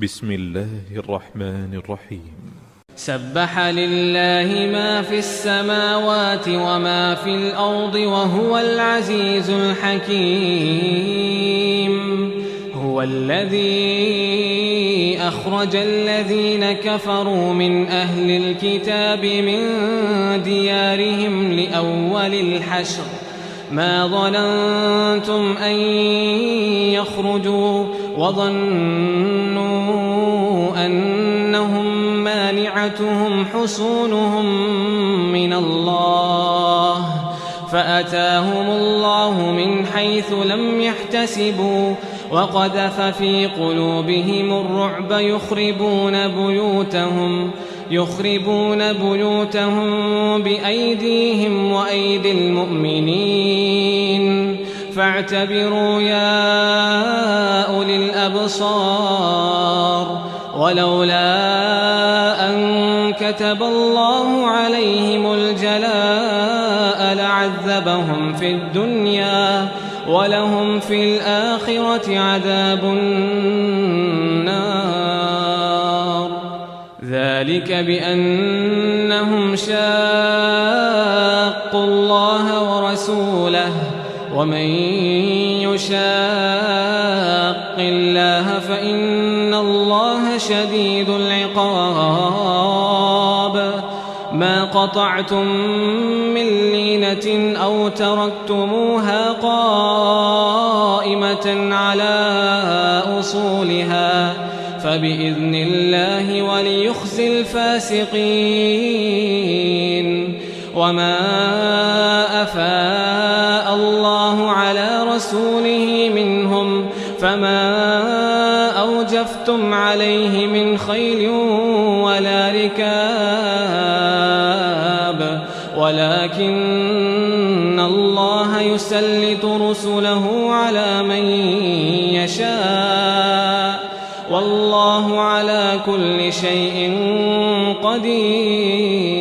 بسم الله الرحمن الرحيم. سبح لله ما في السماوات وما في الأرض وهو العزيز الحكيم. هو الذي أخرج الذين كفروا من أهل الكتاب من ديارهم لأول الحشر ما ظننتم أن يخرجوا وظنوا أنهم مانعتهم حصونهم من الله فأتاهم الله من حيث لم يحتسبوا وقذف في قلوبهم الرعب يخربون بيوتهم بأيديهم وأيدي المؤمنين فاعتبروا يا أولي الأبصار. ولولا أن كتب الله عليهم الجلاء لعذبهم في الدنيا ولهم في الآخرة عذاب النار. ذلك بأنهم شاقوا الله ورسوله ومن يشاق الله فإن الله شديد العقاب. ما قطعتم من لينة أو تركتموها قائمة على أصولها فبإذن الله وليخزي الفاسقين. وما أفاء الله على رسوله منهم فما أوجفتم عليه من خيل ولا ركاب ولكن الله يسلط رسله على من يشاء والله على كل شيء قدير.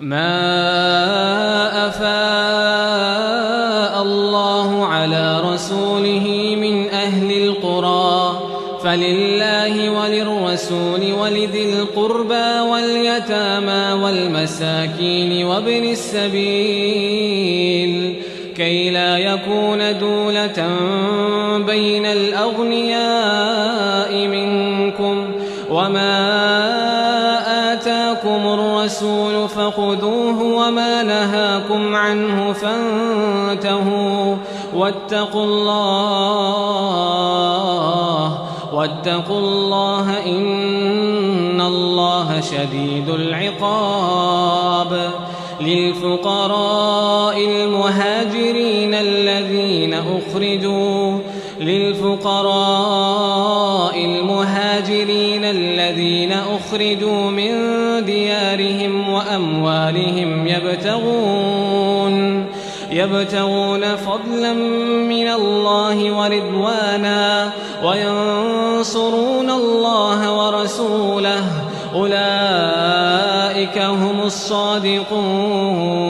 ما أفاء الله على رسوله من أهل القرى فلله وللرسول ولذي القربى واليتامى والمساكين وابن السبيل كي لا يكون دولة بين الأغنياء منكم. وما آتاكم الرسول فخذوه وما نهاكم عنه فانتهوا واتقوا الله إن الله شديد العقاب. للفقراء المهاجرين الذين أخرجوا من ديارهم وأموالهم يبتغون فضلا من الله ورضوانا وينصرون الله ورسوله أولئك هم الصادقون.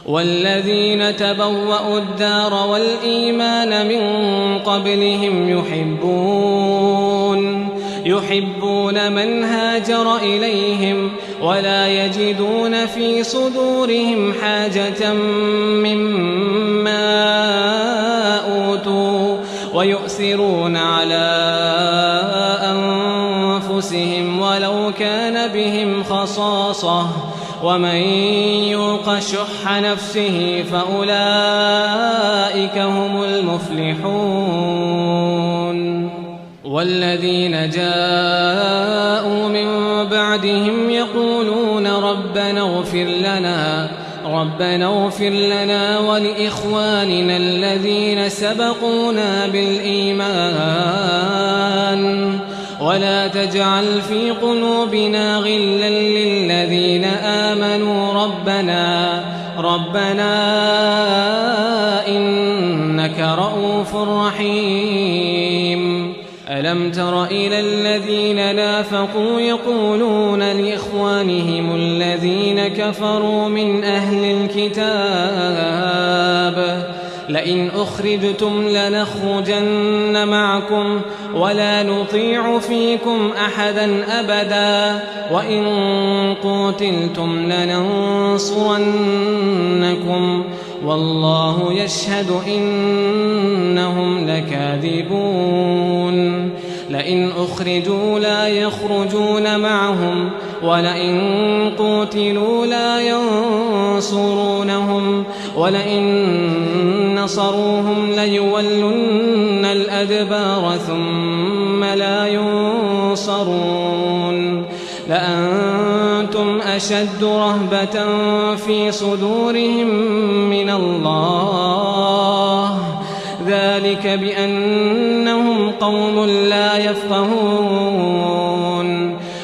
والذين تبوأوا الدار والإيمان من قبلهم يحبون من هاجر إليهم ولا يجدون في صدورهم حاجة مما أوتوا ويؤثرون على أنفسهم ولو كان بهم خصاصة ومن يوق شح نفسه فأولئك هم المفلحون. والذين جاءوا من بعدهم يقولون ربنا اغفر لنا ولإخواننا الذين سبقونا بالإيمان ولا تجعل في قلوبنا غلا للذين آمنوا ربنا إنك رؤوف رحيم. ألم تر إلى الذين نافقوا يقولون لإخوانهم الذين كفروا من أهل الكتاب لئن أخرجتم لنخرجن معكم ولا نطيع فيكم أحدا أبدا وإن قتلتم لننصرنكم والله يشهد إنهم لكاذبون لئن أخرجوا لا يخرجون معهم ولئن قتلوا لا ينصرونهم ولئن نصروهم ليولن الأدبار ثم لا ينصرون لأنتم أشد رهبة في صدورهم من الله ذلك بأنهم قوم لا يفقهون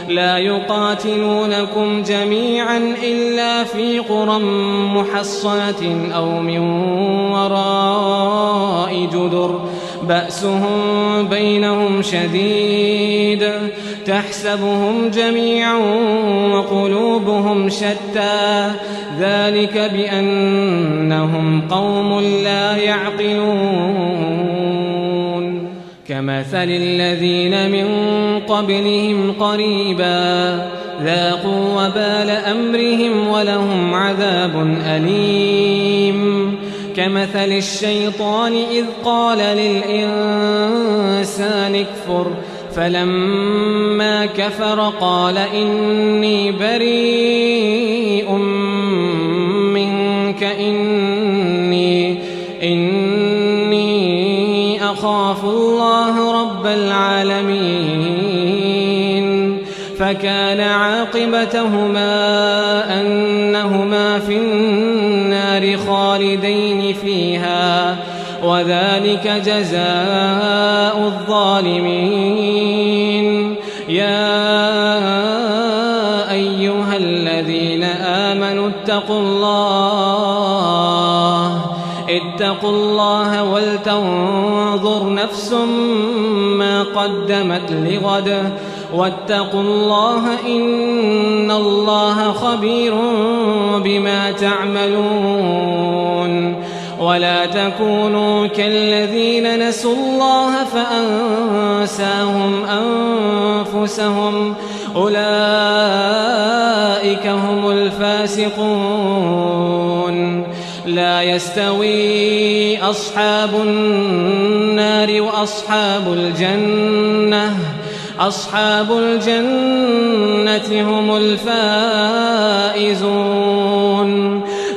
لا يقاتلونكم جميعا إلا في قرى محصنة أو من وراء جدر بأسهم بينهم شديد تحسبهم جميعا وقلوبهم شتى ذلك بأنهم قوم لا يعقلون كمثل الذين من قبلهم قريبا ذاقوا وبال أمرهم ولهم عذاب أليم كمثل الشيطان إذ قال للإنسان اكفر فلما كفر قال إني بريء منك إني أخاف الله رب العالمين فكان عاقبتهما أنهما في النار خالدين فيها وذلك جزاء الظالمين يا أيها الذين آمنوا اتقوا الله ولتنظر نفس ما قدمت لغد واتقوا الله إن الله خبير بما تعملون ولا تكونوا كالذين نسوا الله فأنساهم أنفسهم أولئك هم الفاسقون لا يستوي أصحاب النار وأصحاب الجنة أصحاب الجنة هم الفائزون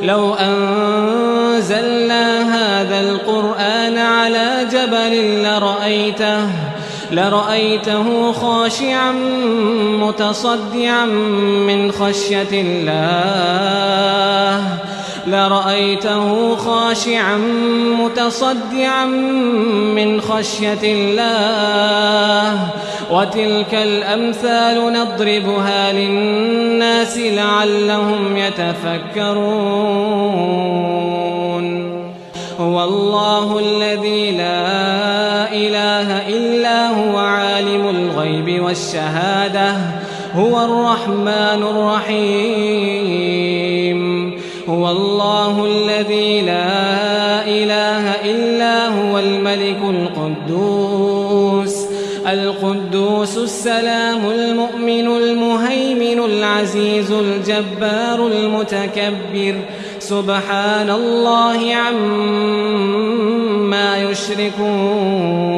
لو أنزلنا هذا القرآن على جبل لرأيته خاشعا متصدعا من خشية الله لرأيته خاشعا متصدعا من خشية الله وتلك الأمثال نضربها للناس لعلهم يتفكرون هو الله الذي لا إله إلا هو عالم الغيب والشهادة هو الرحمن الرحيم هو الله الذي لا إله إلا هو الملك القدوس السلام المؤمن المهيمن العزيز الجبار المتكبر سبحان الله عما يشركون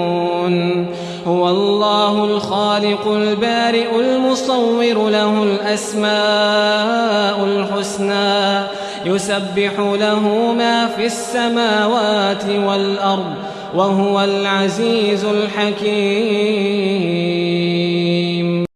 هو الله الخالق البارئ المصور له الأسماء الحسنى يسبح له ما في السماوات والأرض وهو العزيز الحكيم.